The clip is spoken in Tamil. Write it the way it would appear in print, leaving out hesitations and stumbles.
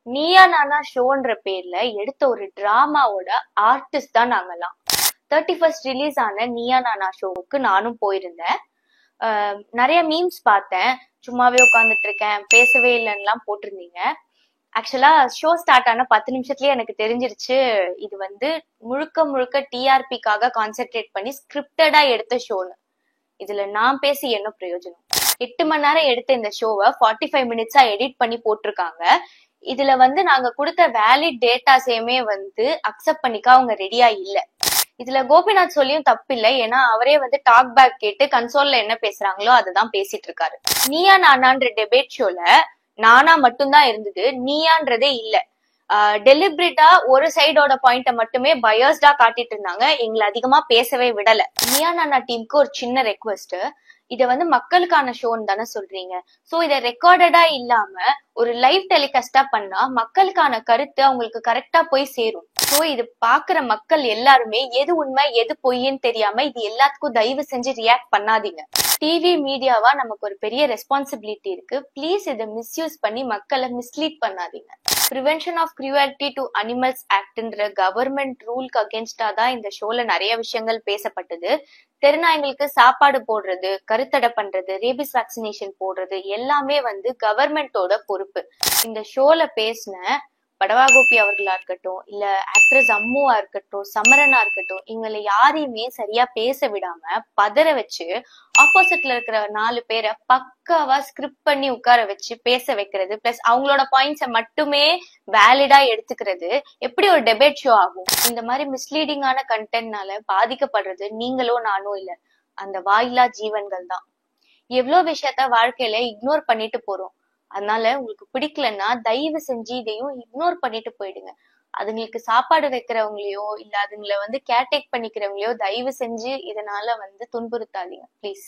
நீயா நானா ஷோன்ற பேர்ல எடுத்த ஒரு டிராமாவோட ஆர்டிஸ்ட் தான் நாங்கெல்லாம். 31st ரிலீஸ் ஆன நீயா நானா ஷோவுக்கு நானும் போயிருந்தேன். நிறைய மீம்ஸ் பார்த்தேன். சும்மாவே உட்காந்துட்டு இருக்கேன், பேசவே இல்லைன்னுலாம் போட்டிருந்தீங்க. ஆக்சுவலா ஷோ ஸ்டார்ட் ஆன 10 நிமிஷத்துலயே எனக்கு தெரிஞ்சிருச்சு இது வந்து முழுக்க முழுக்க டிஆர்பிக்காக கான்சென்ட்ரேட் பண்ணி ஸ்கிரிப்டடா எடுத்த ஷோன்னு. இதுல நான் பேசி என்ன பிரயோஜனம்? 8 மணி நேரம் எடுத்த இந்த ஷோவை 45 மினிட்ஸா எடிட் பண்ணி போட்டிருக்காங்க. இதுல வந்து நாங்க கொடுத்த வேலிட் டேட்டாஸையுமே வந்து அக்செப்ட் பண்ணிக்க அவங்க ரெடியா இல்ல. இதுல கோபிநாத் சொல்லியும் தப்பு இல்லை, ஏன்னா அவரே வந்து டாக் பேக் கேட்டு கன்சோல்ல என்ன பேசுறாங்களோ அதுதான் பேசிட்டு இருக்காரு. நீயா நானான்ற டெபேட் ஷோல நானா மட்டும்தான் இருந்தது, நீயான்றதே இல்ல. டெலிபரேட்டா ஒரு சைடோட பாயிண்ட மட்டுமே பயஸ்டா காட்டிட்டு இருந்தாங்க, எங்களை அதிகமா பேசவே விடல. நீயா நானா டீமுக்கு ஒரு சின்ன ரெக்வெஸ்ட், இத வந்து மக்களுக்கான ஷோன்னு தானே சொல்றீங்க. சோ இத ரெக்கார்டடா இல்லாம ஒரு லைவ் டெலிகாஸ்டா பண்ணா மக்களுக்கான கருத்து அவங்களுக்கு கரெக்டா போய் சேரும். சோ இது பாக்குற மக்கள் எல்லாருமே எது உண்மை எது பொய்ன்னு தெரியாம இது எல்லாத்துக்கும் தயவு செஞ்சு ரியாக்ட் பண்ணாதீங்க. டிவி மீடியாவா நமக்கு ஒரு பெரிய ரெஸ்பான்சிபிலிட்டி இருக்கு. ப்ளீஸ் இதை மிஸ்யூஸ் பண்ணி மக்களை மிஸ்லீட் பண்ணாதீங்க. Prevention of cruelty to animals ஆக்ட்ன்ற கவர்மெண்ட் ரூலுக்கு அகேன்ஸ்டா தான் இந்த ஷோல நிறைய விஷயங்கள் பேசப்பட்டது. தெருநாய்களுக்கு சாப்பாடு போடுறது, கருத்தடை பண்றது, ரேபிஸ் வேக்சினேஷன் போடுறது எல்லாமே வந்து கவர்மெண்டோட பொறுப்பு. இந்த ஷோல பேசின படவா கோபி அவர்களா இருக்கட்டும், இல்ல ஆக்ட்ரஸ் அம்முவா இருக்கட்டும், சமரனா இருக்கட்டும், இவங்களை யாரையுமே சரியா பேச விடாம பதற வச்சு ஆப்போசிட்ல இருக்கிற 4 பேரை பக்காவா ஸ்கிரிப்ட் பண்ணி உட்கார வச்சு பேச வைக்கிறது, பிளஸ் அவங்களோட பாயிண்ட்ஸை மட்டுமே வேலிடா எடுத்துக்கிறது எப்படி ஒரு டெபேட் ஷோ ஆகும்? இந்த மாதிரி மிஸ்லீடிங்கான கண்டென்ட்னால பாதிக்கப்படுறது நீங்களோ நானோ இல்ல, அந்த வாயிலா ஜீவன்கள் தான். எவ்வளவு விஷயத்த வாழ்க்கையில இக்னோர் பண்ணிட்டு போறோம். அதனால உங்களுக்கு பிடிக்கலன்னா தயவு செஞ்சு இதையும் இக்னோர் பண்ணிட்டு போயிடுங்க. அதுங்களுக்கு சாப்பாடு வைக்கிறவங்களையோ இல்ல அதுங்களை வந்து கேர்டேக் பண்ணிக்கிறவங்களையோ தயவு செஞ்சு இதனால வந்து துன்புறுத்தாதீங்க ப்ளீஸ்.